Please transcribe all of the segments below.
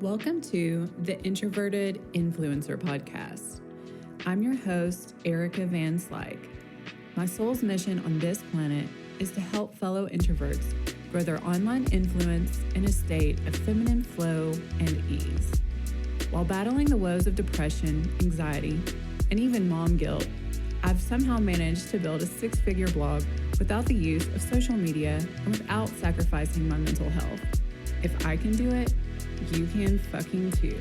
Welcome to the Introverted Influencer Podcast. I'm your host, Erica Van Slyke. My soul's mission on this planet is to help fellow introverts grow their online influence in a state of feminine flow and ease. While battling the woes of depression, anxiety, and even mom guilt, I've somehow managed to build a six-figure blog without the use of social media and without sacrificing my mental health. If I can do it, you can fucking too.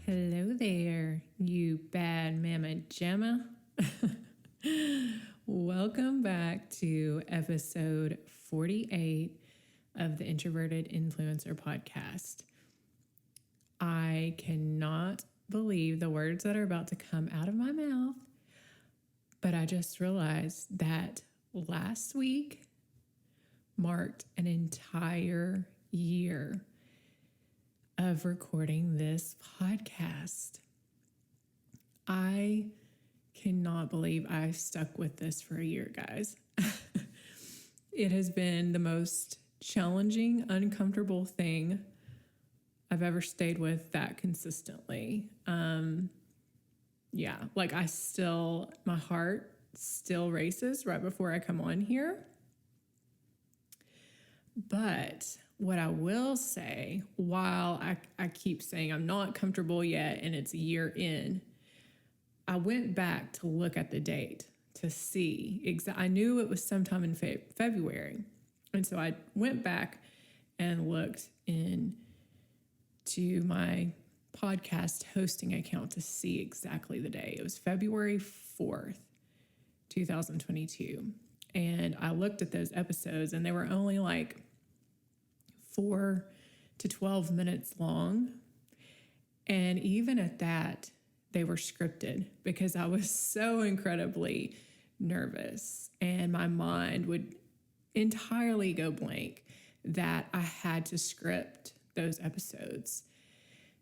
Hello there, you bad mama jamma. Welcome back to episode 48 of the Introverted Influencer Podcast. I cannot believe the words that are about to come out of my mouth, but I just realized that last week marked an entire year of recording this podcast. I cannot believe I've stuck with this for a year, guys. It has been the most challenging, uncomfortable thing I've ever stayed with that consistently. My heart still races right before I come on here. But what I will say, while I keep saying I'm not comfortable yet and it's a year in, I went back to look at the date to see. I knew it was sometime in February. And so I went back and looked into my podcast hosting account to see exactly the day. It was February 4th, 2022. And I looked at those episodes and they were only like 4 to 12 minutes long. And even at that, they were scripted because I was so incredibly nervous and my mind would entirely go blank that I had to script those episodes.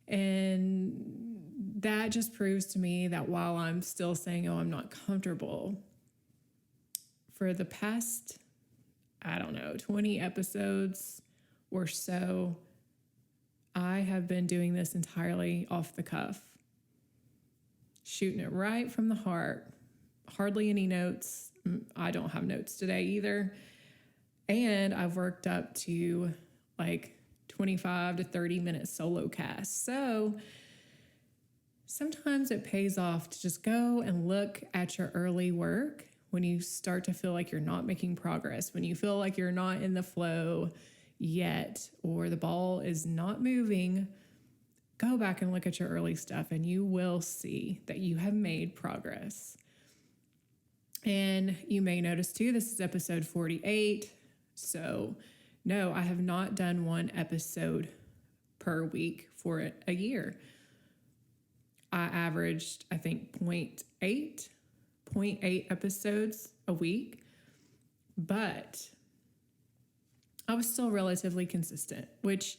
And that just proves to me that while I'm still saying, I'm not comfortable, for the past, 20 episodes or so, I have been doing this entirely off the cuff, shooting it right from the heart, hardly any notes. I don't have notes today either. And I've worked up to like 25 to 30 minute solo casts. So sometimes it pays off to just go and look at your early work when you start to feel like you're not making progress, when you feel like you're not in the flow yet, or the ball is not moving. Go back and look at your early stuff and you will see that you have made progress. And you may notice too, this is episode 48. So no, I have not done one episode per week for a year. I averaged, I think, 0.8 episodes a week, but I was still relatively consistent, which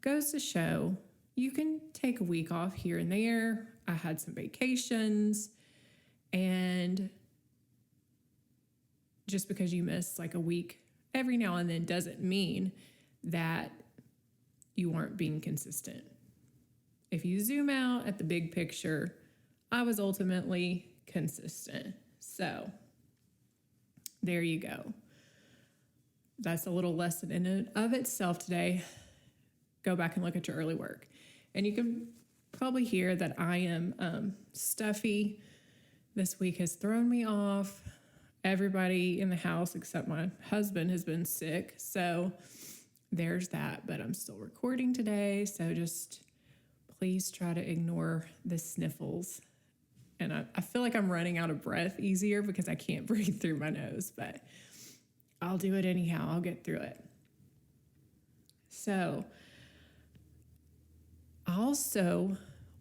goes to show you can take a week off here and there. I had some vacations, and just because you miss like a week every now and then doesn't mean that you weren't being consistent. If you zoom out at the big picture, I was ultimately consistent. So there you go. That's a little lesson in and of itself today. Go back and look at your early work. And you can probably hear that I am stuffy. This week has thrown me off. Everybody in the house except my husband has been sick. So there's that. But I'm still recording today. So just please try to ignore the sniffles. And I feel like I'm running out of breath easier because I can't breathe through my nose. But I'll do it anyhow. I'll get through it. So I also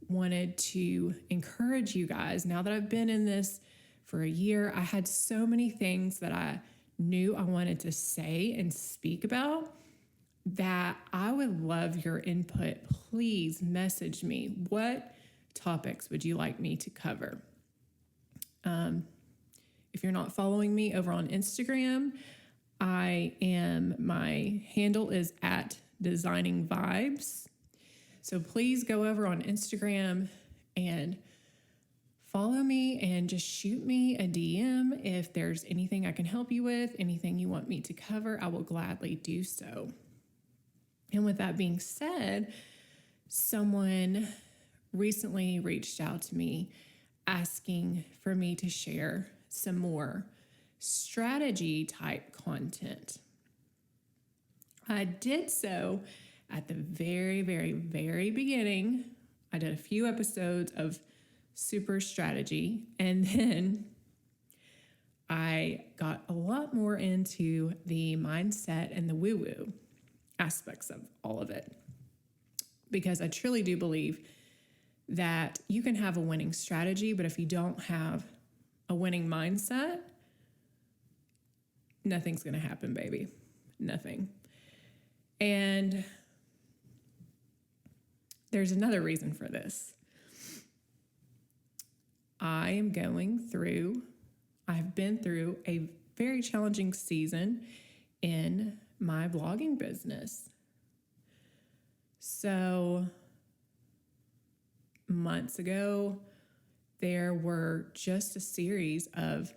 wanted to encourage you guys. Now that I've been in this for a year, I had so many things that I knew I wanted to say and speak about that I would love your input. Please message me. What topics would you like me to cover? If you're not following me over on Instagram, My handle is at Designing Vibes. So please go over on Instagram and follow me and just shoot me a DM if there's anything I can help you with, anything you want me to cover, I will gladly do so. And with that being said, someone recently reached out to me asking for me to share some more strategy type content. I did so at the very, very, very beginning. I did a few episodes of super strategy, and then I got a lot more into the mindset and the woo-woo aspects of all of it, because I truly do believe that you can have a winning strategy, but if you don't have a winning mindset, nothing's going to happen, baby. Nothing. And there's another reason for this. I've been through a very challenging season in my blogging business. So months ago, there were just a series of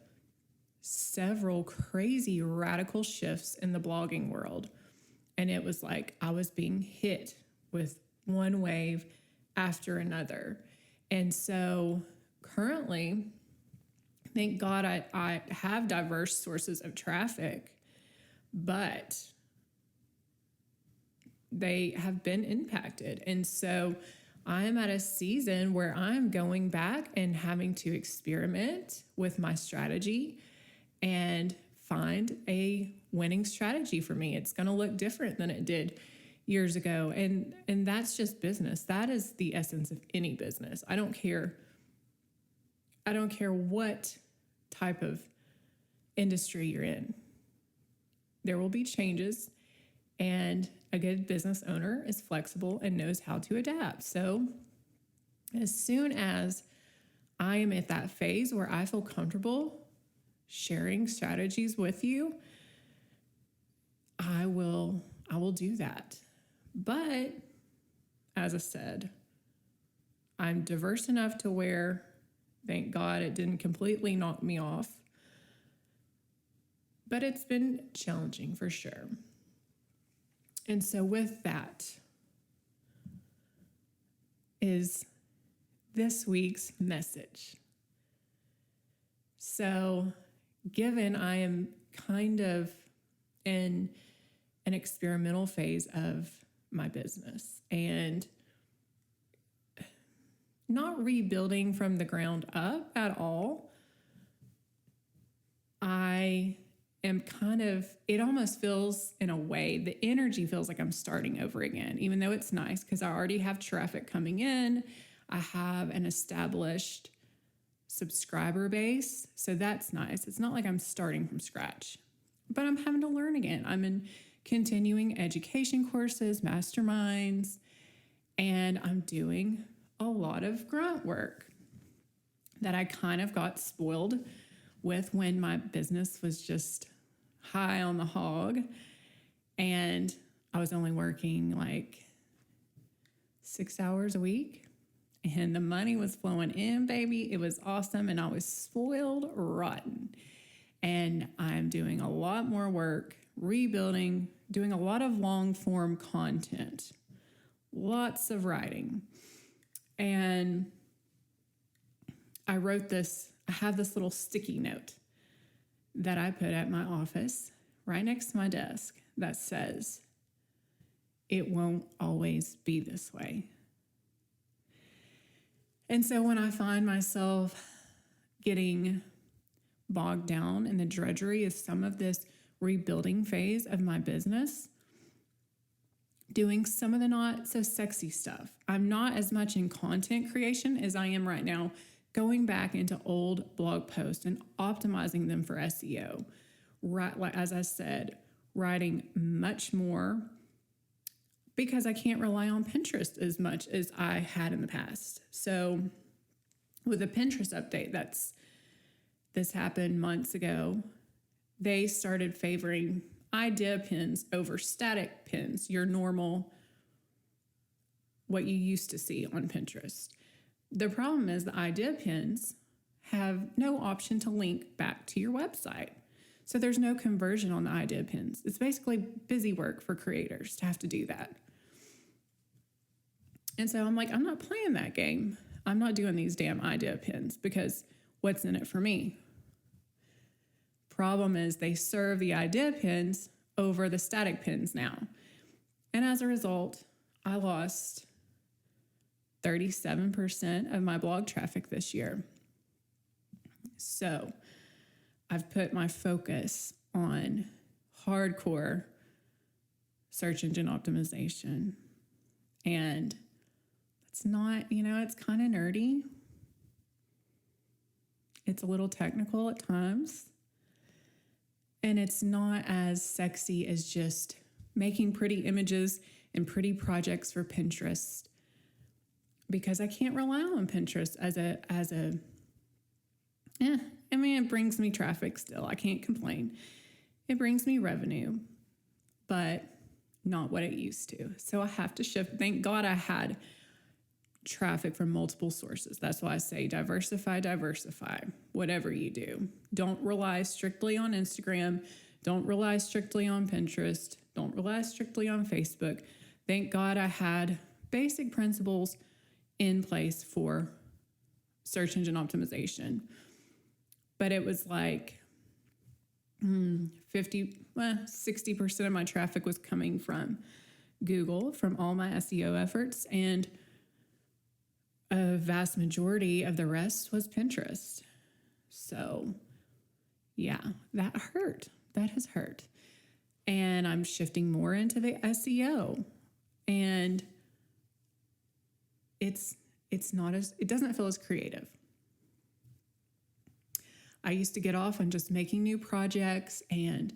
several crazy radical shifts in the blogging world. And it was like I was being hit with one wave after another. And so currently, thank God I have diverse sources of traffic, but they have been impacted. And so I'm at a season where I'm going back and having to experiment with my strategy and find a winning strategy for me. It's going to look different than it did years ago. And that's just business. That is the essence of any business. I don't care what type of industry you're in. There will be changes, and a good business owner is flexible and knows how to adapt. So as soon as I am at that phase where I feel comfortable sharing strategies with you, I will do that. But as I said, I'm diverse enough to where, thank God, it didn't completely knock me off. But it's been challenging for sure. And so with that is this week's message. So given I am kind of in an experimental phase of my business and not rebuilding from the ground up at all, I am it almost feels, in a way, the energy feels like I'm starting over again, even though it's nice because I already have traffic coming in. I have an established subscriber base, so that's nice. It's not like I'm starting from scratch, but I'm having to learn again. I'm in continuing education courses, masterminds, and I'm doing a lot of grunt work that I kind of got spoiled with when my business was just high on the hog and I was only working like 6 hours a week and the money was flowing in, baby. It was awesome, and I was spoiled rotten. And I'm doing a lot more work, rebuilding, doing a lot of long form content, lots of writing. And I have this little sticky note that I put at my office right next to my desk that says, "It won't always be this way." And so when I find myself getting bogged down in the drudgery of some of this rebuilding phase of my business, doing some of the not so sexy stuff, I'm not as much in content creation as I am right now, going back into old blog posts and optimizing them for SEO. Right, like as I said, writing much more because I can't rely on Pinterest as much as I had in the past. So with a Pinterest update, this happened months ago, they started favoring idea pins over static pins, your normal, what you used to see on Pinterest. The problem is the idea pins have no option to link back to your website. So there's no conversion on the idea pins. It's basically busy work for creators to have to do that. And so I'm like, I'm not playing that game. I'm not doing these damn idea pins because what's in it for me? Problem is they serve the idea pins over the static pins now. And as a result, I lost 37% of my blog traffic this year. So I've put my focus on hardcore search engine optimization. And it's not, it's kind of nerdy. It's a little technical at times. And it's not as sexy as just making pretty images and pretty projects for Pinterest. Because I can't rely on Pinterest it brings me traffic still. I can't complain. It brings me revenue, but not what it used to. So I have to shift. Thank God I had traffic from multiple sources. That's why I say diversify, whatever you do. Don't rely strictly on Instagram. Don't rely strictly on Pinterest. Don't rely strictly on Facebook. Thank God I had basic principles in place for search engine optimization. But it was like 60% of my traffic was coming from Google, from all my SEO efforts, and a vast majority of the rest was Pinterest. So yeah, that hurt. That has hurt. And I'm shifting more into the SEO. And it doesn't feel as creative. I used to get off on just making new projects and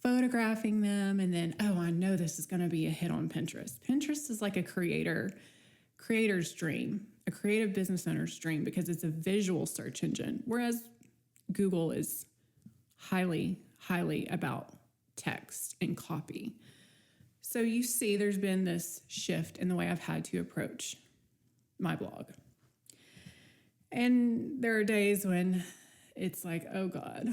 photographing them. And then, I know this is going to be a hit on Pinterest. Pinterest is like a creator's dream, a creative business owner's dream, because it's a visual search engine. Whereas Google is highly, highly about text and copy. So you see there's been this shift in the way I've had to approach my blog. And there are days when it's like, oh God,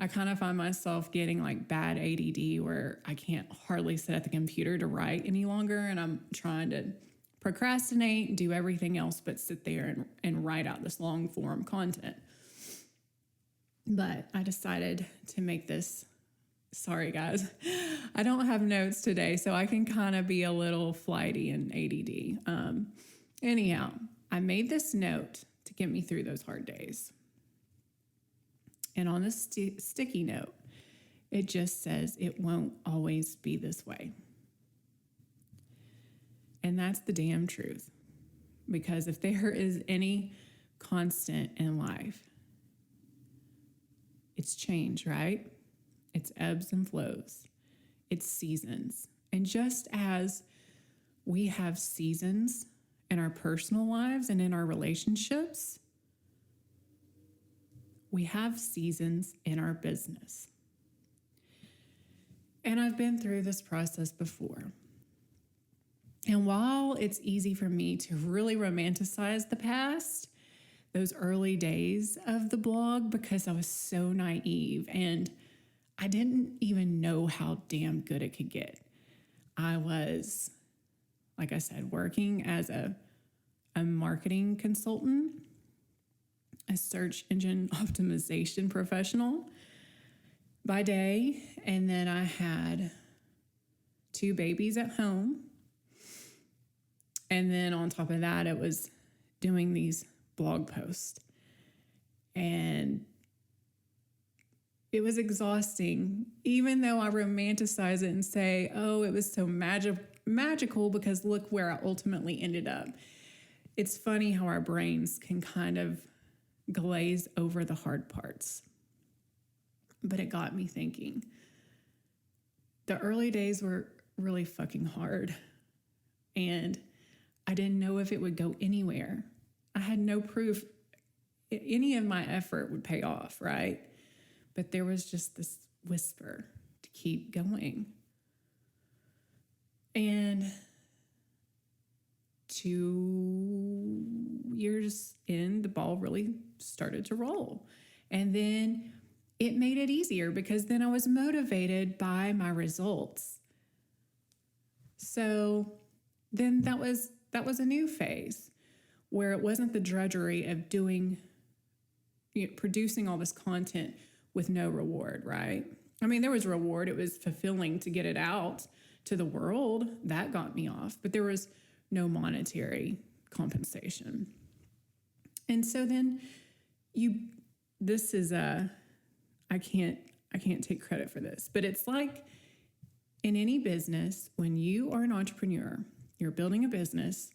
I kind of find myself getting like bad ADD where I can't hardly sit at the computer to write any longer. And I'm trying to procrastinate, do everything else, but sit there and write out this long form content. But I decided to make this. Sorry, guys. I don't have notes today, so I can kind of be a little flighty and ADD. Anyhow, I made this note to get me through those hard days. And on this sticky note, it just says, it won't always be this way. And that's the damn truth. Because if there is any constant in life, it's change, right? It's ebbs and flows. It's seasons. And just as we have seasons in our personal lives and in our relationships, we have seasons in our business. And I've been through this process before. And while it's easy for me to really romanticize the past, those early days of the blog, because I was so naive and I didn't even know how damn good it could get. I was, like I said, working as a marketing consultant, a search engine optimization professional by day. And then I had 2 babies at home. And then on top of that, it was doing these blog posts. And it was exhausting, even though I romanticize it and say, oh, it was so magical because look where I ultimately ended up. It's funny how our brains can kind of glaze over the hard parts. But it got me thinking. The early days were really fucking hard. And I didn't know if it would go anywhere. I had no proof any of my effort would pay off, right? But there was just this whisper to keep going. And 2 years in, the ball really started to roll. And then it made it easier because then I was motivated by my results. So then that was a new phase where it wasn't the drudgery of producing all this content with no reward, right? I mean, there was reward. It was fulfilling to get it out to the world. That got me off, but there was no monetary compensation. And so then I can't take credit for this, but it's like in any business, when you are an entrepreneur, you're building a business,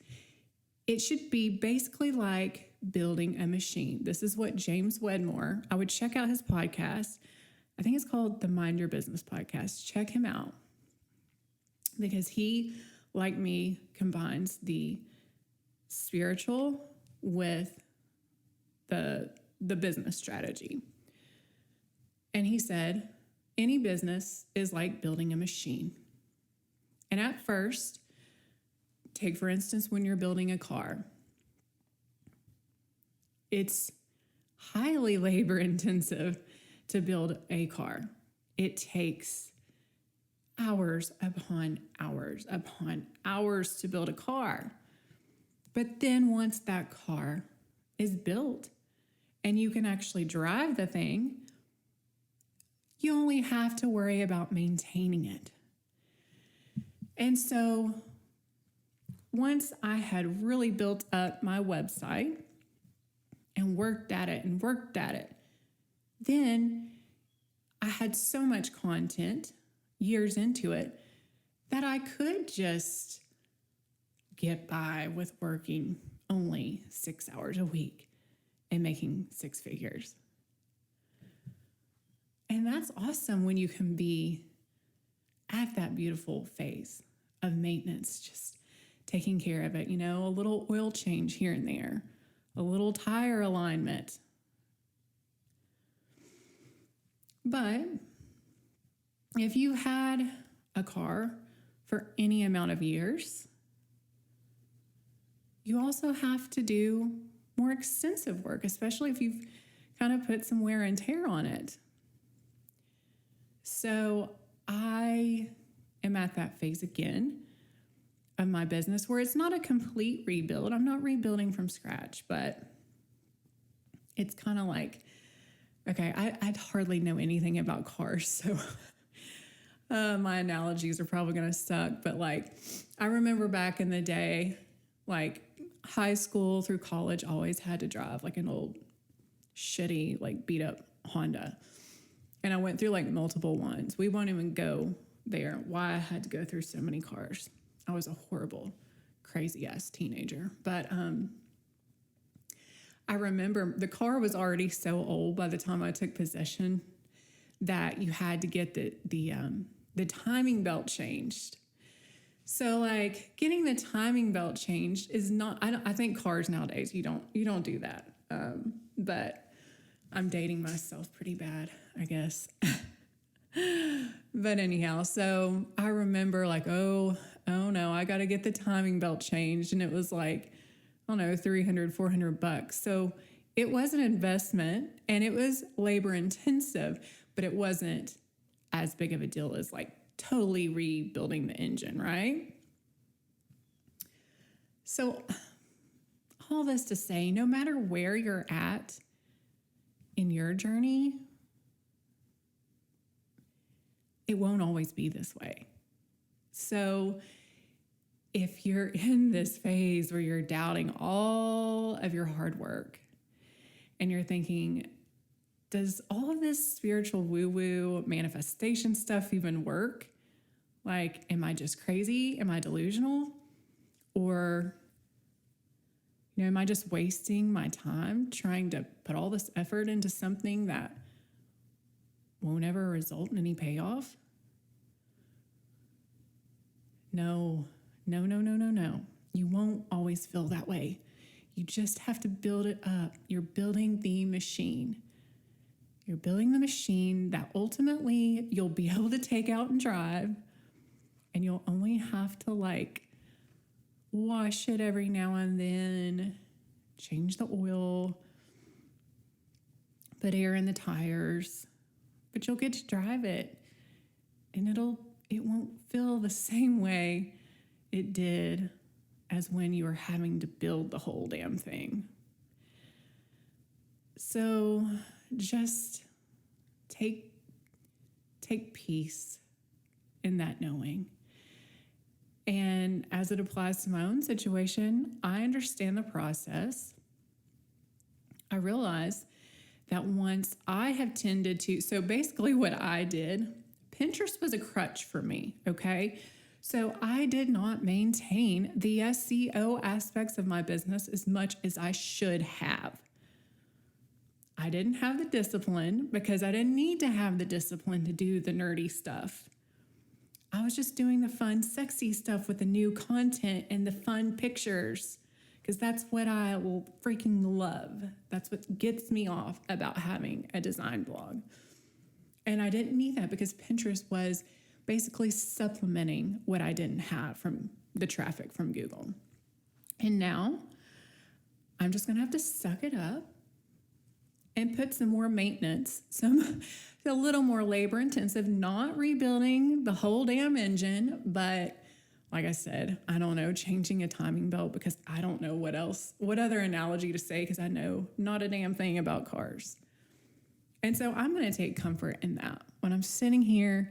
it should be basically like building a machine. This is what James Wedmore, I would check out his podcast. I think it's called the Mind Your Business podcast. Check him out because he, like me, combines the spiritual with the business strategy. And he said, any business is like building a machine. And at first, take for instance, when you're building a car, it's highly labor intensive to build a car. It takes hours upon hours upon hours to build a car. But then once that car is built and you can actually drive the thing, you only have to worry about maintaining it. And so once I had really built up my website and worked at it, then I had so much content years into it that I could just get by with working only 6 hours a week and making 6 figures. And that's awesome when you can be at that beautiful phase of maintenance, just taking care of it, a little oil change here and there, a little tire alignment. But if you had a car for any amount of years, you also have to do more extensive work, especially if you've kind of put some wear and tear on it. So I am at that phase again of my business where it's not a complete rebuild. I'm not rebuilding from scratch, but it's kind of like, okay, I'd hardly know anything about cars, so my analogies are probably going to suck, but like I remember back in the day, like high school through college, always had to drive like an old shitty, like beat up Honda. And I went through like multiple ones. We won't even go there. Why I had to go through so many cars. I was a horrible, crazy ass teenager. But I remember the car was already so old by the time I took possession that you had to get the timing belt changed. So like getting the timing belt changed is not, I think cars nowadays, you don't do that. But I'm dating myself pretty bad, I guess. But anyhow, so I remember like, oh no, I got to get the timing belt changed. And it was like, I don't know, $300-$400. So it was an investment and it was labor intensive, but it wasn't as big of a deal as like totally rebuilding the engine, right? So all this to say, no matter where you're at in your journey, it won't always be this way. So if you're in this phase where you're doubting all of your hard work and you're thinking, does all of this spiritual woo-woo manifestation stuff even work? Like, am I just crazy? Am I delusional? Or, am I just wasting my time trying to put all this effort into something that won't ever result in any payoff? No. You won't always feel that way. You just have to build it up. You're building the machine. You're building the machine that ultimately you'll be able to take out and drive, and you'll only have to wash it every now and then, change the oil, put air in the tires, but you'll get to drive it, and it won't feel the same way it did as when you were having to build the whole damn thing. So just take peace in that knowing. And as it applies to my own situation, I understand the process. I realize that once I have tended to, so basically what I did, Pinterest was a crutch for me, okay? So I did not maintain the SEO aspects of my business as much as I should have. I didn't have the discipline because I didn't need to have the discipline to do the nerdy stuff. I was just doing the fun, sexy stuff with the new content and the fun pictures because that's what I will freaking love. That's what gets me off about having a design blog. And I didn't need that because Pinterest was basically supplementing what I didn't have from the traffic from Google. And now I'm just going to have to suck it up and put some more maintenance, a little more labor intensive, not rebuilding the whole damn engine, but like I said, I don't know, changing a timing belt because I don't know what other analogy to say because I know not a damn thing about cars. And so I'm going to take comfort in that. When I'm sitting here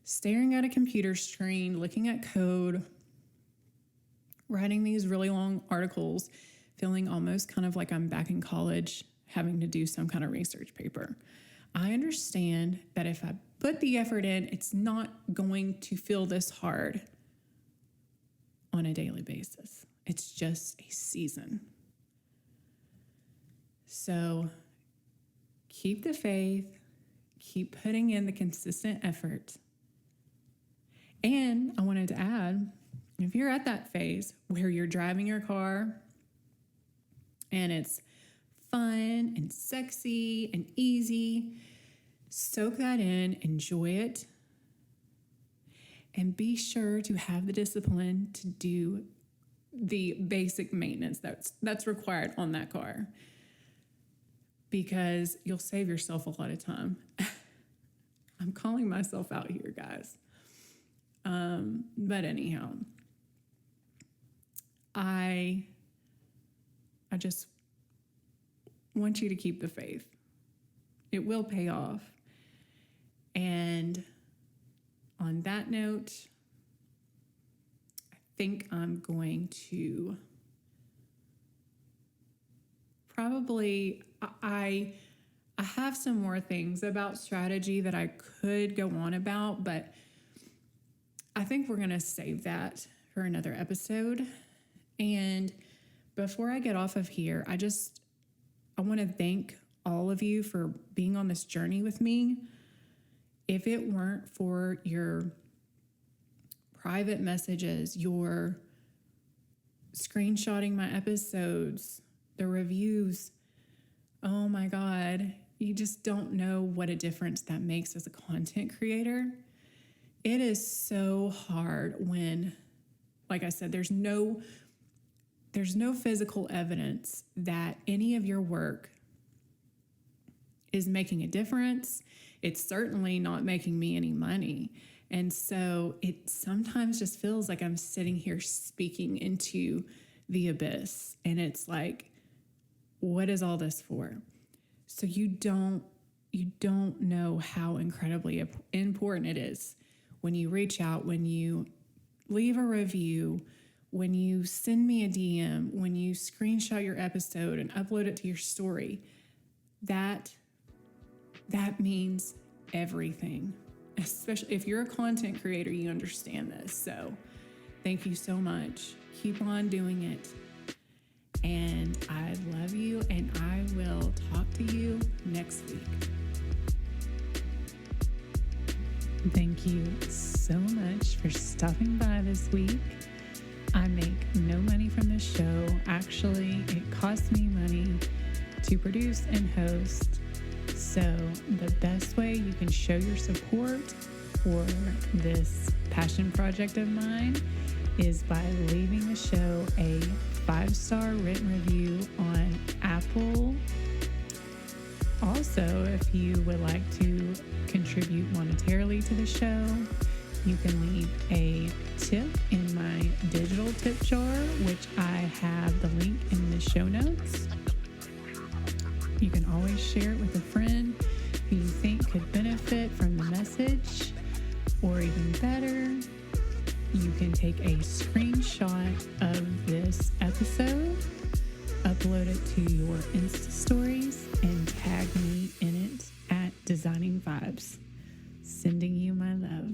staring at a computer screen, looking at code, writing these really long articles, feeling almost kind of like I'm back in college, having to do some kind of research paper. I understand that if I put the effort in, it's not going to feel this hard on a daily basis. It's just a season. So keep the faith, keep putting in the consistent effort. And I wanted to add, if you're at that phase where you're driving your car and it's fun and sexy and easy, soak that in, enjoy it, and be sure to have the discipline to do the basic maintenance that's required on that car, because you'll save yourself a lot of time. I'm calling myself out here, guys. But anyhow, I just want you to keep the faith. It will pay off. And on that note, I think I'm going to probably, I have some more things about strategy that I could go on about, but I think we're going to save that for another episode. And before I get off of here, I want to thank all of you for being on this journey with me. If it weren't for your private messages, your screenshotting my episodes, the reviews, oh my God, you just don't know what a difference that makes as a content creator. It is so hard when, like I said, there's no physical evidence that any of your work is making a difference. It's certainly not making me any money. And so it sometimes just feels like I'm sitting here speaking into the abyss. And it's like, what is all this for? So you don't know how incredibly important it is when you reach out, when you leave a review, when you send me a DM, when you screenshot your episode and upload it to your story. That means everything. Especially if you're a content creator, you understand this. So thank you so much. Keep on doing it. And I love you, and I will talk to you next week. Thank you so much for stopping by this week. I make no money from this show. Actually, it costs me money to produce and host. So the best way you can show your support for this passion project of mine is by leaving the show a 5-star written review on Apple. Also, if you would like to contribute monetarily to the show, you can leave a tip in my digital tip jar, which I have the link in the show notes. You can always share it with a friend who you think could benefit from the message, or even better, you can take a screenshot of this episode, upload it to your Insta stories, and tag me in it at Designing Vibes. Sending you my love.